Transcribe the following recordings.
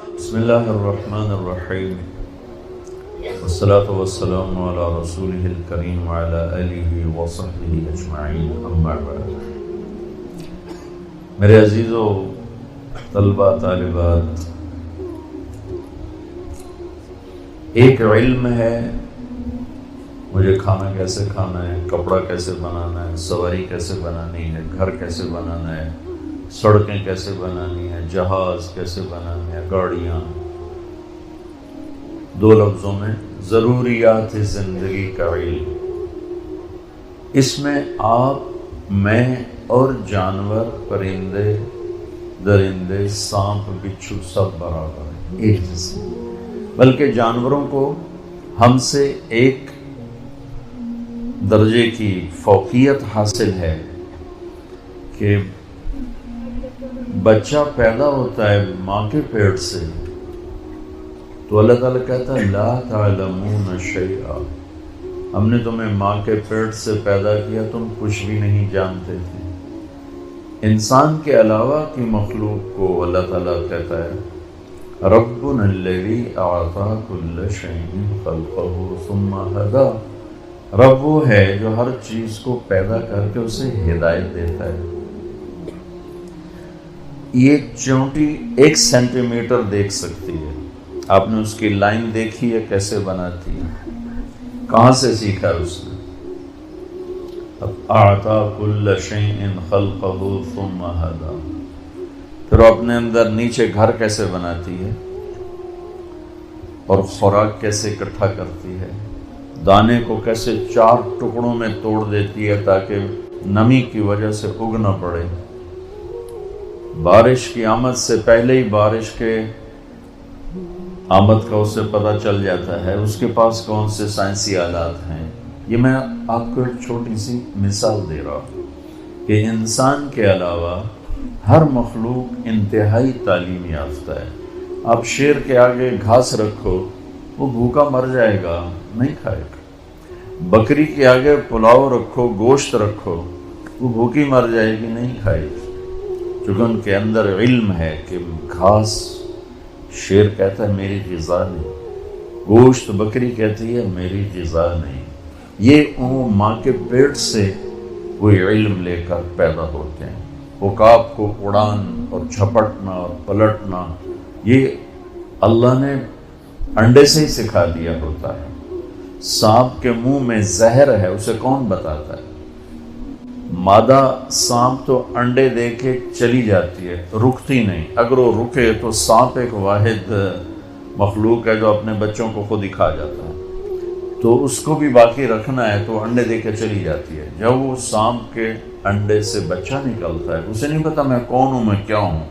بسم اللہ الرحمن الرحیم والصلاة والسلام علی رسولہ الکریم وعلی آلہ وصحبہ اجمعین، اما بعد۔ میرے عزیزو، طلبہ طالبات، ایک علم ہے مجھے کھانا کیسے کھانا ہے، کپڑا کیسے بنانا ہے، سواری کیسے بنانی ہے، گھر کیسے بنانا ہے، سڑکیں کیسے بنانی ہے، جہاز کیسے بنانے ہیں، گاڑیاں۔ دو لفظوں میں ضروریات زندگی کا علم۔ اس میں آپ، میں اور جانور، پرندے، درندے، سانپ، بچھو سب برابر ہیں، ایک جیسے۔ بلکہ جانوروں کو ہم سے ایک درجے کی فوقیت حاصل ہے کہ بچہ پیدا ہوتا ہے ماں کے پیٹ سے تو اللہ تعالیٰ کہتا ہے لا تعلمون شیئا، ہم نے تمہیں ماں کے پیٹ سے پیدا کیا، تم کچھ بھی نہیں جانتے تھے۔ انسان کے علاوہ کی مخلوق کو اللہ تعالیٰ کہتا ہے ربنا الذی اعطی کل شیء خلقہ ثم ہدی، رب وہ ہے جو ہر چیز کو پیدا کر کے اسے ہدایت دیتا ہے۔ یہ چونٹی 1 سینٹی میٹر دیکھ سکتی ہے، آپ نے اس کی لائن دیکھی ہے کیسے بناتی ہے، کہاں سے سیکھا ہے اس نے؟ اعطا کل شیء خلقہ ثم ہدی۔ پھر وہ اپنے اندر نیچے گھر کیسے بناتی ہے اور خوراک کیسے اکٹھا کرتی ہے، دانے کو کیسے 4 ٹکڑوں میں توڑ دیتی ہے تاکہ نمی کی وجہ سے اگ نہ پڑے، بارش کی آمد سے پہلے ہی بارش کے آمد کا اسے پتہ چل جاتا ہے، اس کے پاس کون سے سائنسی آلات ہیں۔ یہ میں آپ کو ایک چھوٹی سی مثال دے رہا ہوں کہ انسان کے علاوہ ہر مخلوق انتہائی تعلیم یافتہ ہے۔ آپ شیر کے آگے گھاس رکھو وہ بھوکا مر جائے گا، نہیں کھائے گا۔ بکری کے آگے پلاؤ رکھو، گوشت رکھو، وہ بھوکی مر جائے گی، نہیں کھائے گی، چونکہ ان کے اندر علم ہے کہ گھاس، شیر کہتا ہے میری غذا نہیں، گوشت بکری کہتی ہے میری غذا نہیں۔ یہ وہ ماں کے پیٹ سے کوئی علم لے کر پیدا ہوتے ہیں۔ عقاب کو اڑان اور جھپٹنا اور پلٹنا یہ اللہ نے انڈے سے ہی سکھا دیا ہوتا ہے۔ سانپ کے منہ میں زہر ہے، اسے کون بتاتا ہے؟ مادہ سانپ تو انڈے دے کے چلی جاتی ہے، رکتی نہیں۔ اگر وہ رکے تو سانپ ایک واحد مخلوق ہے جو اپنے بچوں کو خود ہی کھا جاتا ہے، تو اس کو بھی باقی رکھنا ہے تو انڈے دے کے چلی جاتی ہے۔ جب وہ سانپ کے انڈے سے بچہ نکلتا ہے، اسے نہیں پتا میں کون ہوں، میں کیا ہوں۔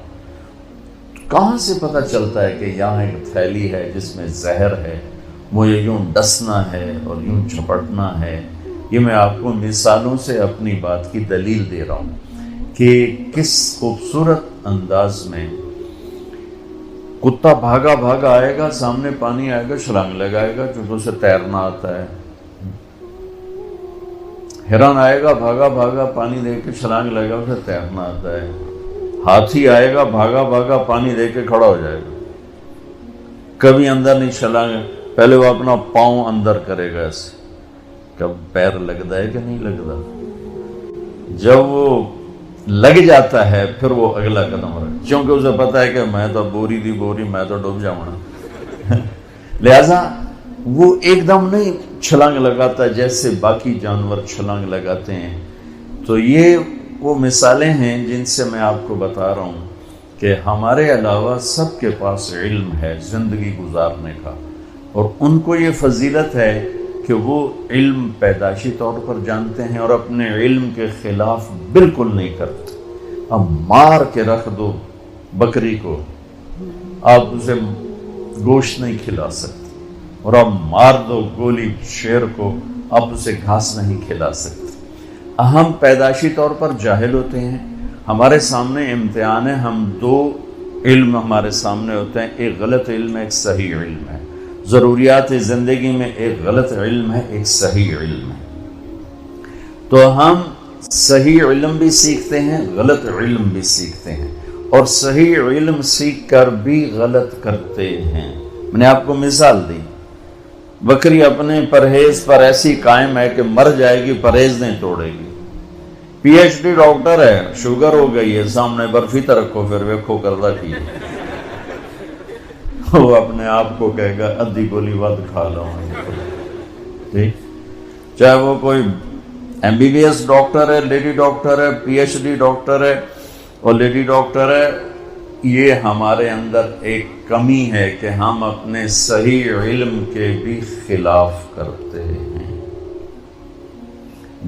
کہاں سے پتہ چلتا ہے کہ یہاں ایک تھیلی ہے جس میں زہر ہے، مجھے یوں ڈسنا ہے اور یوں جھپٹنا ہے؟ یہ میں آپ کو مثالوں سے اپنی بات کی دلیل دے رہا ہوں کہ کس خوبصورت انداز میں کتا بھاگا بھاگا آئے گا، سامنے پانی آئے گا، چھلانگ لگائے گا چونکہ اسے تیرنا آتا ہے۔ ہرن آئے گا بھاگا بھاگا، پانی دے کے چھلانگ لگائے گا، اسے تیرنا آتا ہے۔ ہاتھی آئے گا بھاگا بھاگا، پانی دے کے کھڑا ہو جائے گا، کبھی اندر نہیں چھلانگے، پہلے وہ اپنا پاؤں اندر کرے گا ایسے، کب پیر لگتا ہے کہ نہیں لگتا۔ جب وہ لگ جاتا ہے پھر وہ اگلا قدم رکھ، چونکہ اسے پتا ہے کہ میں تو بوری دی بوری، میں تو ڈوب جاؤں۔ لہذا وہ ایک دم نہیں چھلانگ لگاتا جیسے باقی جانور چھلانگ لگاتے ہیں۔ تو یہ وہ مثالیں ہیں جن سے میں آپ کو بتا رہا ہوں کہ ہمارے علاوہ سب کے پاس علم ہے زندگی گزارنے کا، اور ان کو یہ فضیلت ہے کہ وہ علم پیدائشی طور پر جانتے ہیں اور اپنے علم کے خلاف بالکل نہیں کرتے۔ اب مار کے رکھ دو بکری کو، آپ اسے گوشت نہیں کھلا سکتے، اور اب مار دو گولی شیر کو، آپ اسے گھاس نہیں کھلا سکتے۔ ہم پیدائشی طور پر جاہل ہوتے ہیں، ہمارے سامنے امتحان ہے، ہم 2 علم ہمارے سامنے ہوتے ہیں، ایک غلط علم ہے، ایک صحیح علم ہے۔ ضروریات زندگی میں ایک غلط علم ہے، ایک صحیح علم ہے۔ تو ہم صحیح علم بھی سیکھتے ہیں، غلط علم بھی سیکھتے ہیں، اور صحیح علم سیکھ کر بھی غلط کرتے ہیں۔ میں نے آپ کو مثال دی، بکری اپنے پرہیز پر ایسی قائم ہے کہ مر جائے گی، پرہیز نہیں توڑے گی۔ پی ایچ ڈی ڈاکٹر ہے، شوگر ہو گئی ہے، سامنے برفی تو رکھو، پھر ویکھو کردہ کی وہ اپنے آپ کو کہے گا ادھی گولی ود کھا لو۔ ٹھیک، چاہے وہ کوئی M B B S doctor ہے، لیڈی ڈاکٹر ہے، پی ایچ ڈی ڈاکٹر ہے اور لیڈی ڈاکٹر ہے، یہ ہمارے اندر ایک کمی ہے کہ ہم اپنے صحیح علم کے بھی خلاف کرتے ہیں۔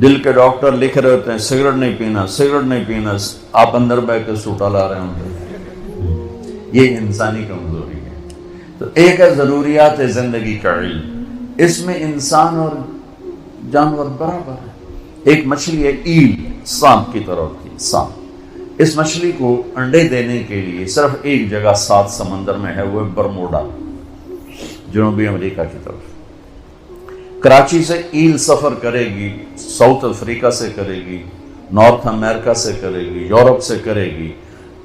دل کے ڈاکٹر لکھ رہے ہوتے ہیں سگریٹ نہیں پینا، سگریٹ نہیں پینا، آپ اندر بیٹھ کے سوٹا لا رہے ہوں گے۔ یہ انسانی کمزوری ہے۔ تو ایک ہے ضروریات زندگی کا علم، اس میں انسان اور جانور برابر ہے۔ ایک مچھلی ہے ایل، سانپ کی طرح کی سانپ، اس مچھلی کو انڈے دینے کے لیے صرف ایک جگہ 7 سمندر میں ہے، وہ ہے برموڈا، جنوبی امریکہ کی طرف۔ کراچی سے ایل سفر کرے گی، ساؤتھ افریقہ سے کرے گی، نارتھ امریکہ سے کرے گی، یورپ سے کرے گی،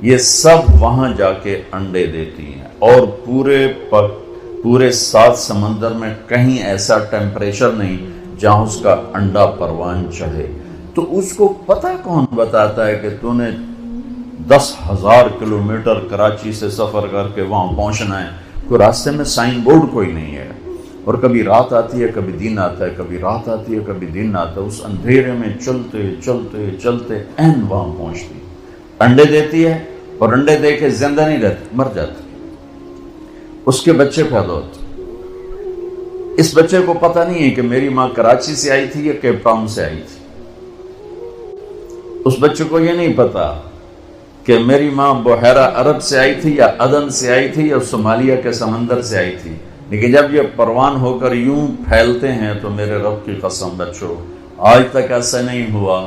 یہ سب وہاں جا کے انڈے دیتی ہیں، اور پورے 7 سمندر میں کہیں ایسا ٹیمپریچر نہیں جہاں اس کا انڈا پروان چڑھے۔ تو اس کو پتہ کون بتاتا ہے کہ تو نے 10,000 کلومیٹر کراچی سے سفر کر کے وہاں پہنچنا ہے؟ کوئی راستے میں سائن بورڈ کوئی نہیں ہے، اور کبھی رات آتی ہے کبھی دن آتا ہے، کبھی رات آتی ہے کبھی دن آتا ہے، اس اندھیرے میں چلتے چلتے چلتے این وہاں پہنچتی، انڈے دیتی ہے، اور انڈے دے کے زندہ نہیں رہتی، مر جاتی، اس کے بچے پیدا ہوتے۔ اس بچے کو پتہ نہیں ہے کہ میری ماں کراچی سے آئی تھی یا کیپ ٹاؤن سے آئی تھی، اس بچے کو یہ نہیں پتا کہ میری ماں بحیرہ عرب سے آئی تھی یا عدن سے آئی تھی یا صومالیہ کے سمندر سے آئی تھی۔ لیکن جب یہ پروان ہو کر یوں پھیلتے ہیں تو میرے رب کی قسم بچو، آج تک ایسا نہیں ہوا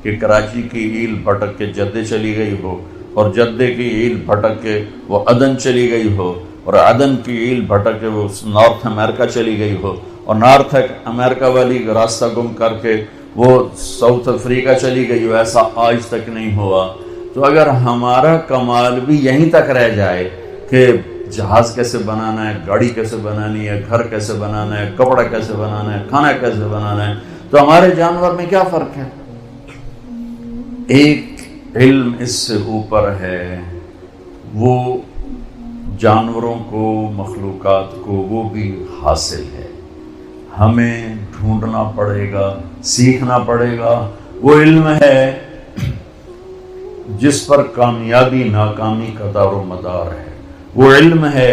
کہ کراچی کی ایل بھٹک کے جدے چلی گئی ہو، اور جدے کی ایل بھٹک کے وہ عدن چلی گئی ہو، اور عدن کی ایل بھٹک کے وہ نارتھ امریکہ چلی گئی ہو، اور نارتھ امریکہ والی راستہ گم کر کے وہ ساؤتھ افریقہ چلی گئی ہو۔ ایسا آج تک نہیں ہوا۔ تو اگر ہمارا کمال بھی یہیں تک رہ جائے کہ جہاز کیسے بنانا ہے، گاڑی کیسے بنانی ہے، گھر کیسے بنانا ہے، کپڑا کیسے بنانا ہے، کھانا کیسے بنانا ہے، تو ہمارے جانور میں کیا فرق ہے؟ ایک علم اس سے اوپر ہے، وہ جانوروں کو، مخلوقات کو وہ بھی حاصل ہے، ہمیں ڈھونڈنا پڑے گا، سیکھنا پڑے گا۔ وہ علم ہے جس پر کامیابی ناکامی کا دار و مدار ہے، وہ علم ہے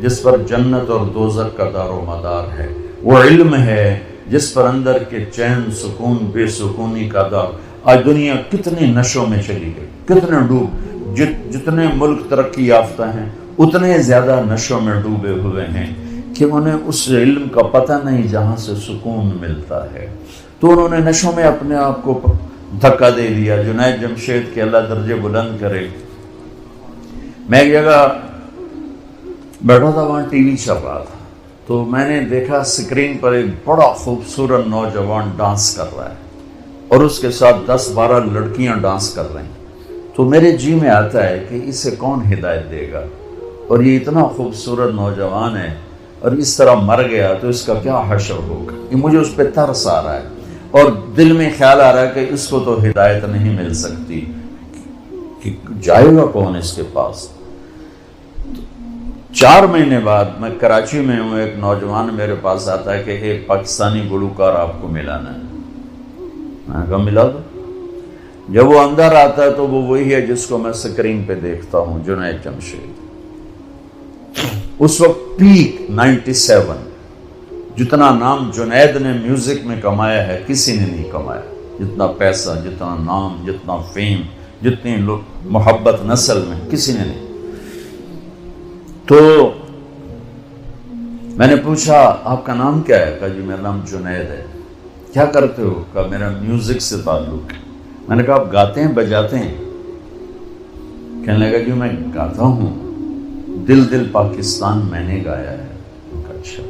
جس پر جنت اور دوزخ کا دار و مدار ہے، وہ علم ہے جس پر اندر کے چین سکون بے سکونی کا دار۔ آج دنیا کتنے نشوں میں چلی گئی، کتنے ڈوب، جتنے ملک ترقی یافتہ ہیں اتنے زیادہ نشوں میں ڈوبے ہوئے ہیں کہ انہیں اس علم کا پتہ نہیں جہاں سے سکون ملتا ہے۔ تو انہوں نے نشوں میں اپنے آپ کو دھکا دے دیا۔ جنید جمشید کے اللہ درجے بلند کرے، میں ایک جگہ بیٹھا تھا، وہاں ٹی وی چل رہا تھا، تو میں نے دیکھا اسکرین پر ایک بڑا خوبصورت نوجوان ڈانس کر رہا ہے، اور اس کے ساتھ 10-12 لڑکیاں ڈانس کر رہی ہیں۔ تو میرے جی میں آتا ہے کہ اسے کون ہدایت دے گا، اور یہ اتنا خوبصورت نوجوان ہے اور اس طرح مر گیا تو اس کا کیا حشر ہوگا۔ یہ مجھے اس پہ ترس آ رہا ہے، اور دل میں خیال آ رہا ہے کہ اس کو تو ہدایت نہیں مل سکتی، کہ جائے گا کون اس کے پاس۔ 4 مہینے بعد میں کراچی میں ہوں، ایک نوجوان میرے پاس آتا ہے کہ ایک پاکستانی گلوکار آپ کو ملانا ہے۔ میں نے کہا ملا دو۔ جب وہ اندر آتا ہے تو وہ وہی ہے جس کو میں سکرین پہ دیکھتا ہوں، جنید جمشید۔ اس وقت پیک 97، جتنا نام جنید نے میوزک میں کمایا ہے کسی نے نہیں کمایا، جتنا پیسہ، جتنا نام، جتنا فیم، جتنی لوگ محبت نسل میں، کسی نے نہیں۔ تو میں نے پوچھا آپ کا نام کیا ہے؟ کہا جی میرا نام جنید ہے۔ کیا کرتے ہو؟ کہا میرا میوزک سے تعلق ہے۔ میں نے کہا آپ گاتے ہیں بجاتے ہیں؟ کہنے لگا جی میں گاتا ہوں، دل دل پاکستان میں نے گایا ہے۔ اچھا۔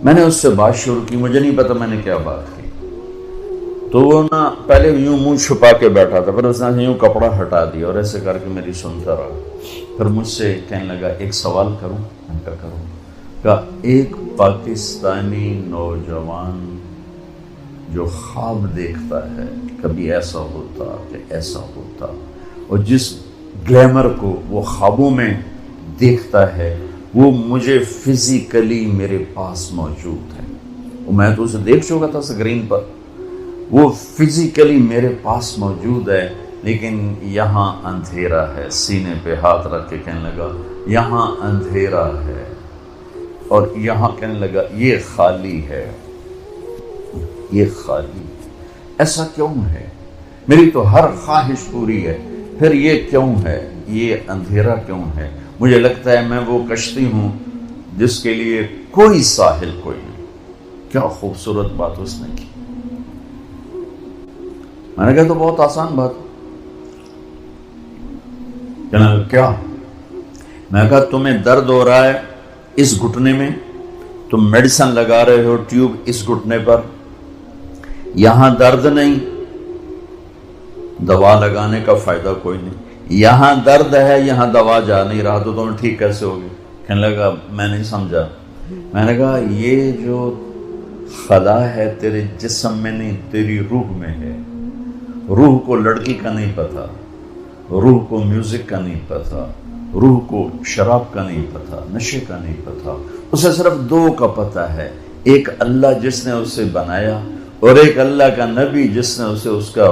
میں نے اس سے بات شروع کی، مجھے نہیں پتا میں نے کیا بات کی، تو وہ نا پہلے یوں منہ چھپا کے بیٹھا تھا، پھر اس نے یوں کپڑا ہٹا دیا اور ایسے کر کے میری سنتا رہا۔ پھر مجھ سے کہنے لگا ایک سوال کروں؟ میں کہا کروں۔ کہا ایک پاکستانی نوجوان جو خواب دیکھتا ہے کبھی ایسا ہوتا کہ ایسا ہوتا، اور جس گلیمر کو وہ خوابوں میں دیکھتا ہے وہ مجھے فزیکلی میرے پاس موجود ہے، میں تو اسے دیکھ چکا تھا اسکرین پر، وہ فزیکلی میرے پاس موجود ہے، لیکن یہاں اندھیرا ہے۔ سینے پہ ہاتھ رکھ کے کہنے لگا یہاں اندھیرا ہے، اور یہاں کہنے لگا یہ خالی ہے، یہ خالی۔ ایسا کیوں ہے؟ میری تو ہر خواہش پوری ہے، پھر یہ کیوں ہے؟ یہ اندھیرا کیوں ہے؟ مجھے لگتا ہے میں وہ کشتی ہوں جس کے لیے کوئی ساحل کوئی نہیں۔ کیا خوبصورت بات اس نے کی۔ میں نے کہا تو بہت آسان بات۔ کیا؟ میں نے کہا تمہیں درد ہو رہا ہے اس گھٹنے میں، تم میڈیسن لگا رہے ہو ٹیوب اس گھٹنے پر، یہاں درد نہیں، دوا لگانے کا فائدہ کوئی نہیں، یہاں درد ہے یہاں دوا جا نہیں رہا، تو تم ٹھیک کیسے ہوگی؟ کہنے لگا میں نہیں سمجھا۔ میں نے کہا یہ جو خلا ہے تیرے جسم میں نہیں، تیری روح میں ہے۔ روح کو لڑکی کا نہیں پتا، روح کو میوزک کا نہیں پتا، روح کو شراب کا نہیں پتا، نشے کا نہیں پتا، اسے صرف دو کا پتا ہے، ایک اللہ جس نے اسے بنایا اور ایک اللہ کا نبی جس نے اسے اس کا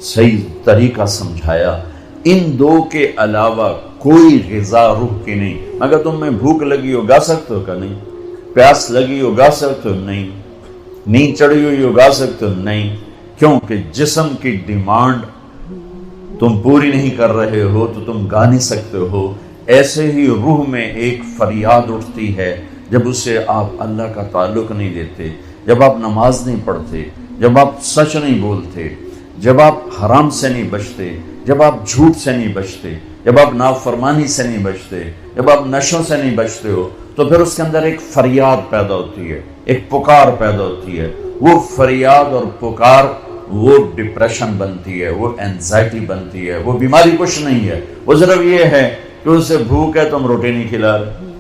صحیح طریقہ سمجھایا۔ ان دو کے علاوہ کوئی غذا روح کی نہیں۔ مگر تم میں بھوک لگی ہو گا سکتے ہو کہ نہیں؟ پیاس لگی ہو گا سکتے ہو؟ نہیں۔ نیند چڑھی ہوئی ہو گا سکتے ہو؟ نہیں۔ کیونکہ جسم کی ڈیمانڈ تم پوری نہیں کر رہے ہو تو تم گا نہیں سکتے ہو۔ ایسے ہی روح میں ایک فریاد اٹھتی ہے جب اسے آپ اللہ کا تعلق نہیں دیتے، جب آپ نماز نہیں پڑھتے، جب آپ سچ نہیں بولتے، جب آپ حرام سے نہیں بچتے، جب آپ جھوٹ سے نہیں بچتے، جب آپ نافرمانی سے نہیں بچتے، جب آپ نشوں سے نہیں بچتے ہو، تو پھر اس کے اندر ایک فریاد پیدا ہوتی ہے، ایک پکار پیدا ہوتی ہے۔ وہ فریاد اور پکار وہ ڈپریشن بنتی ہے، وہ اینزائٹی بنتی ہے، وہ بیماری کچھ نہیں ہے، وہ صرف یہ ہے کہ اسے بھوک ہے تم روٹی نہیں کھلا رہے،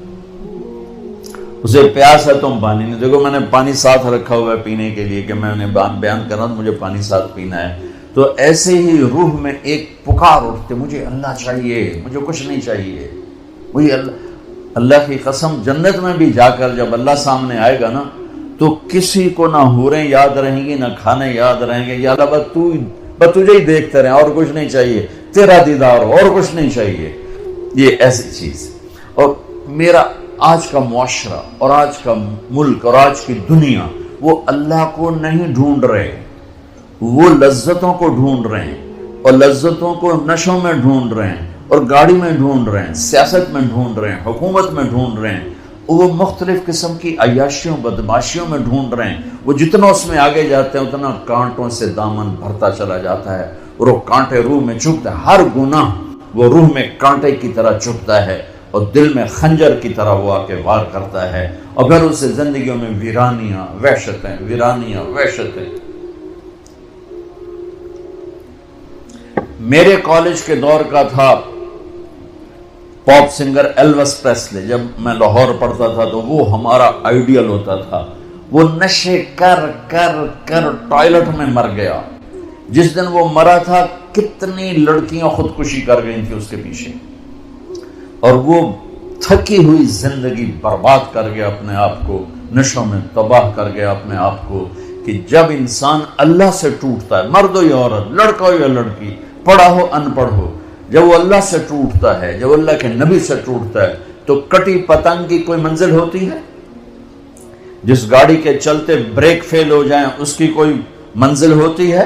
اسے پیاس ہے تم پانی نہیں۔ دیکھو میں نے پانی ساتھ رکھا ہوا ہے پینے کے لیے کہ میں نے بیان کرنا تو مجھے پانی ساتھ پینا ہے۔ تو ایسے ہی روح میں ایک پکار اٹھتے، مجھے اللہ چاہیے، مجھے کچھ نہیں چاہیے، مجھے اللہ کی قسم جنت میں بھی جا کر جب اللہ سامنے آئے گا نا تو کسی کو نہ حوریں یاد رہیں گی، نہ کھانے یاد رہیں گے، یا اللہ بس تجھے ہی دیکھتے رہیں، اور کچھ نہیں چاہیے، تیرا دیدار ہو، اور کچھ نہیں چاہیے۔ یہ ایسی چیز۔ اور میرا آج کا معاشرہ اور آج کا ملک اور آج کی دنیا وہ اللہ کو نہیں ڈھونڈ رہے، وہ لذتوں کو ڈھونڈ رہے ہیں، اور لذتوں کو نشوں میں ڈھونڈ رہے ہیں، اور گاڑی میں ڈھونڈ رہے ہیں، سیاست میں ڈھونڈ رہے ہیں، حکومت میں ڈھونڈ رہے ہیں، وہ مختلف قسم کی عیاشیوں بدماشیوں میں ڈھونڈ رہے ہیں۔ وہ جتنا اس میں آگے جاتے ہیں اتنا کانٹوں سے دامن بھرتا چلا جاتا ہے، اور وہ کانٹے روح میں چبھتا ہے، ہر گناہ وہ روح میں کانٹے کی طرح چبھتا ہے، اور دل میں خنجر کی طرح وہ آ کے وار کرتا ہے، اور پھر اس سے زندگیوں میں ویرانیاں وحشتیں، ویرانیاں وحشتیں۔ میرے کالج کے دور کا تھا پاپ سنگر ایلوس پریسلے، جب میں لاہور پڑھتا تھا تو وہ ہمارا آئیڈیل ہوتا تھا۔ وہ نشے کر کر کر ٹوائلٹ میں مر گیا۔ جس دن وہ مرا تھا کتنی لڑکیاں خودکشی کر گئی تھی اس کے پیچھے، اور وہ تھکی ہوئی زندگی برباد کر گیا اپنے آپ کو، نشوں میں تباہ کر گیا اپنے آپ کو۔ کہ جب انسان اللہ سے ٹوٹتا ہے، مرد ہو یا عورت، لڑکا ہو یا لڑکی، پڑھا ہو ان پڑھ ہو، جب وہ اللہ سے ٹوٹتا ہے، جب اللہ کے نبی سے ٹوٹتا ہے، تو کٹی پتنگ کی کوئی منزل ہوتی ہے؟ جس گاڑی کے چلتے بریک فیل ہو جائیں اس کی کوئی منزل ہوتی ہے؟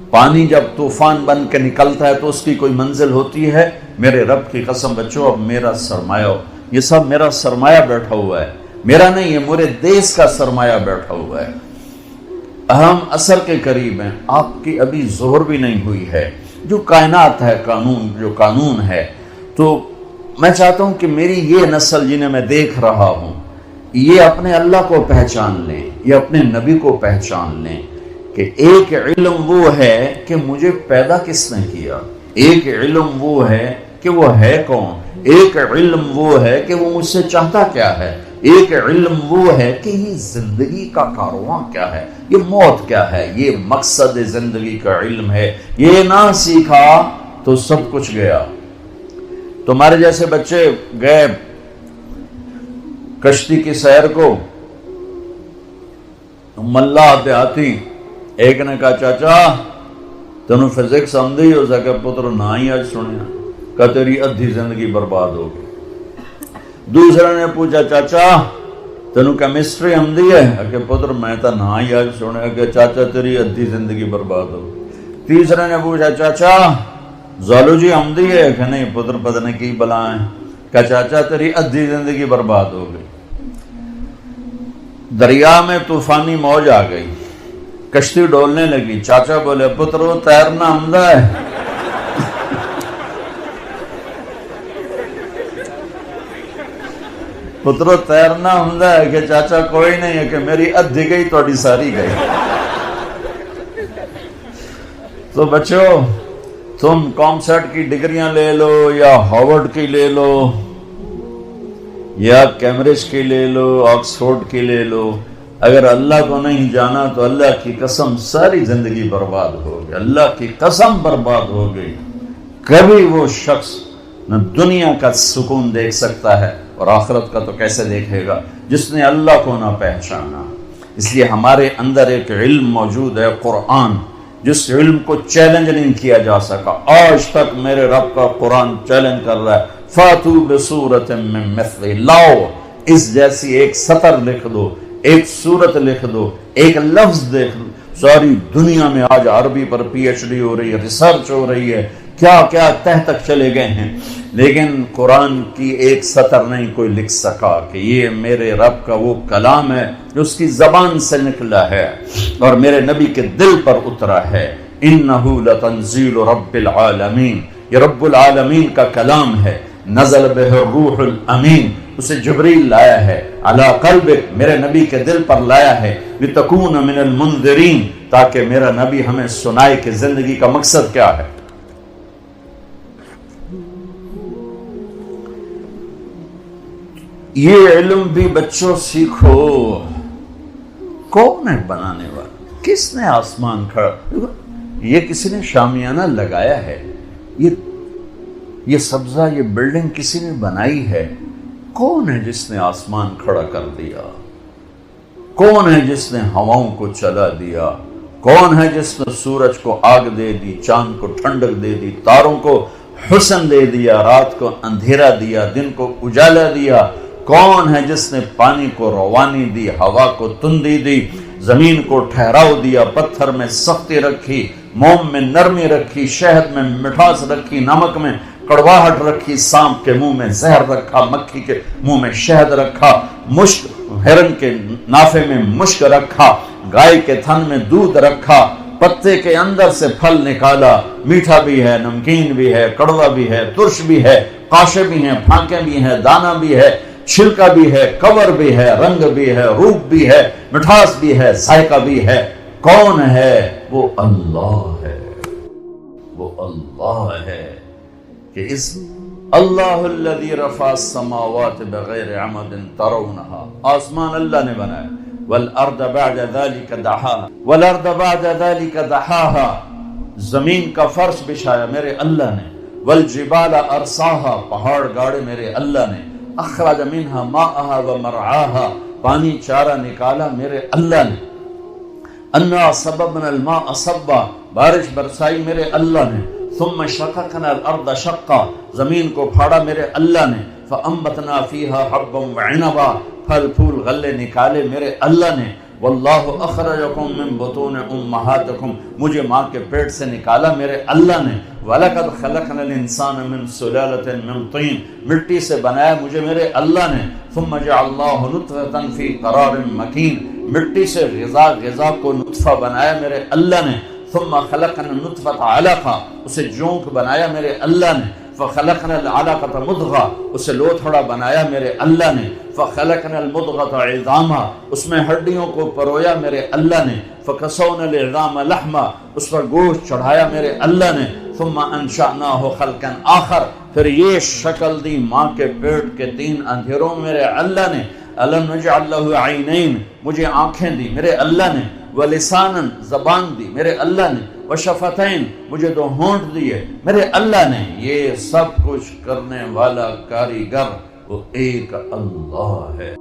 پانی جب طوفان بن کے نکلتا ہے تو اس کی کوئی منزل ہوتی ہے؟ میرے رب کی قسم بچوں، اب میرا سرمایہ، یہ سب میرا سرمایہ بیٹھا ہوا ہے، میرا نہیں، یہ میرے دیس کا سرمایہ بیٹھا ہوا ہے۔ ہم عصر کے قریب ہیں، آپ کی ابھی ظہر بھی نہیں ہوئی ہے۔ جو کائنات ہے، جو قانون ہے، تو میں چاہتا ہوں کہ میری یہ نسل جنہیں میں دیکھ رہا ہوں، یہ اپنے اللہ کو پہچان لیں، یہ اپنے نبی کو پہچان لیں، کہ ایک علم وہ ہے کہ مجھے پیدا کس نے کیا، ایک علم وہ ہے کہ وہ ہے کون، ایک علم وہ ہے کہ وہ مجھ سے چاہتا کیا ہے، ایک علم وہ ہے کہ یہ زندگی کا کارواں کیا ہے، یہ موت کیا ہے، یہ مقصد زندگی کا علم ہے۔ یہ نہ سیکھا تو سب کچھ گیا۔ تمہارے جیسے بچے گئے کشتی کی سیر کو، ملا دیہاتی ایک نے کہا چاچا تینوں فزکس آندی ہو سکے پتر نہ ہی آج سنیا، کہ تیری ادھی زندگی برباد ہو گئی۔ دوسرے نے پوچھا چاچا تینوں کیمسٹری آندی ہے، کہ پتر میں تو نہ ہی آج سنیا، کہ چاچا تیری ادھی زندگی برباد ہو گئی۔ تیسرے نے پوچھا چاچا زالوجی آندی ہے، کہ نہیں پتر پتہ نہیں کی بلا ہے، کہ چاچا تیری ادھی زندگی برباد ہو گئی۔ دریا میں طوفانی موج آ گئی، کشتی ڈولنے لگی، چاچا بولے پتر وہ تیرنا آمدہ ہے۔ پتر تیرنا آمدہ ہے، کہ چاچا کوئی نہیں ہے، کہ میری ادھی گئی توڑی ساری گئی۔ تو بچو تم کامسٹ کی ڈگریاں لے لو یا ہارورڈ کی لے لو یا کیمبرج کی لے لو، آکسفورڈ کی لے لو، اگر اللہ کو نہیں جانا تو اللہ کی قسم ساری زندگی برباد ہو گئی، اللہ کی قسم برباد ہو گئی۔ کبھی وہ شخص نہ دنیا کا سکون دیکھ سکتا ہے اور آخرت کا تو کیسے دیکھے گا جس نے اللہ کو نہ پہچانا۔ اس لیے ہمارے اندر ایک علم موجود ہے، قرآن، جس علم کو چیلنج نہیں کیا جا سکا۔ آج تک میرے رب کا قرآن چیلنج کر رہا ہے، فاتو بصورت من مثلہ، لاؤ اس جیسی ایک سطر لکھ دو، ایک سورت لکھ دو، ایک لفظ دیکھ دو۔ ساری دنیا میں آج عربی پر پی ایچ ڈی ہو رہی ہے، ریسرچ ہو رہی ہے، کیا کیا تہ تک چلے گئے ہیں، لیکن قرآن کی ایک سطر نہیں کوئی لکھ سکا کہ یہ میرے رب کا وہ کلام ہے جو اس کی زبان سے نکلا ہے اور میرے نبی کے دل پر اترا ہے۔ انہ لتنزیل رب العالمین، یہ رب العالمین کا کلام ہے۔ نزل بہ الروح الامین، اسے جبریل لایا ہے، علی قلبک، میرے نبی کے دل پر لایا ہے، لتکون من المنذرین، تاکہ میرا نبی ہمیں سنائے کہ زندگی کا مقصد کیا ہے۔ یہ علم بھی بچوں سیکھو۔ کون ہے بنانے والا؟ کس نے آسمان کھڑا؟ یہ کسی نے شامیانہ لگایا ہے، یہ سبزہ، یہ بلڈنگ کسی نے بنائی ہے۔ کون ہے جس نے آسمان کھڑا کر دیا؟ کون ہے جس نے ہواؤں کو چلا دیا؟ کون ہے جس نے سورج کو آگ دے دی، چاند کو ٹھنڈک دے دی، تاروں کو حسن دے دیا، رات کو اندھیرا دیا، دن کو اجالا دیا؟ کون ہے جس نے پانی کو روانی دی، ہوا کو تندی دی، زمین کو ٹھہراؤ دیا، پتھر میں سختی رکھی، موم میں نرمی رکھی، شہد میں مٹھاس رکھی، نمک میں کڑواہٹ رکھی، سانپ کے منہ میں زہر رکھا، مکھی کے منہ میں شہد رکھا، مشک، ہرن کے نافے میں مشک رکھا، گائے کے تھن میں دودھ رکھا، پتے کے اندر سے پھل نکالا، میٹھا بھی ہے، نمکین بھی ہے، کڑوا بھی ہے، ترش بھی ہے، قاشے بھی ہیں، پھانکیں بھی ہیں، دانہ بھی ہے، چھلکا بھی ہے، کور بھی ہے، رنگ بھی ہے، روپ بھی ہے، مٹھاس بھی ہے، ذائقہ بھی ہے۔ کون ہے؟ وہ اللہ ہے، وہ اللہ ہے کہ اس اللہ الذی رفع السماوات بغیر عمد ترونہا، آسمان اللہ نے بنایا، والارض بعد ذلك دحاها، والارض بعد ذلك دحاها، زمین کا فرش بچھایا میرے اللہ نے، والجبال ارساها، پہاڑ گاڑے میرے اللہ نے، اخرج منها ماءها ومرعاها، پانی چارہ نکالا میرے اللہ نے، انا صببنا الماء صبا، بارش برسائی میرے اللہ نے، ثم شققنا الارض شقا، زمین کو پھاڑا میرے اللہ نے، فانبتنا فيها حبا وعنبا، پھل پھول غلے نکالے میرے اللہ نے، واللہ اخرجکم من بطون امہاتکم، مجھے ماں کے پیٹ سے نکالا میرے اللہ نے، وَلَقَدْ خَلَقْنَا الْإِنسَانَ مِنْ سُلَالَةٍ مِنْ طِينٍ، مٹی سے بنایا مجھے میرے اللہ نے، ثُمَّ جَعَلْنَاهُ نُطْفَةً فِي قَرَارٍ مَكِينٍ، مٹی سے غذا کو نطفہ بنایا میرے اللہ نے، ثُمَّ خَلَقْنَا النُّطْفَةَ عَلَقًا، اسے جونک بنایا میرے اللہ نے، فخلقنا العلقۃ مضغہ، اسے لوتھڑا بنایا میرے اللہ نے، فخلقنا المضغۃ عظاما، اس میں ہڈیوں کو پرویا میرے اللہ نے، فکسونا العظام لحما، اس پر گوشت چڑھایا میرے اللہ نے، ثم انشأناہ خلقا آخر، پھر یہ شکل دی ماں کے پیٹ کے 3 اندھیروں میں میرے اللہ نے، الم نجعل لہ عینین، مجھے آنکھیں دی میرے اللہ نے، ولسانا، زبان دی میرے اللہ نے، وشفتین، مجھے 2 ہونٹ دیے میرے اللہ نے۔ یہ سب کچھ کرنے والا کاریگر وہ ایک اللہ ہے۔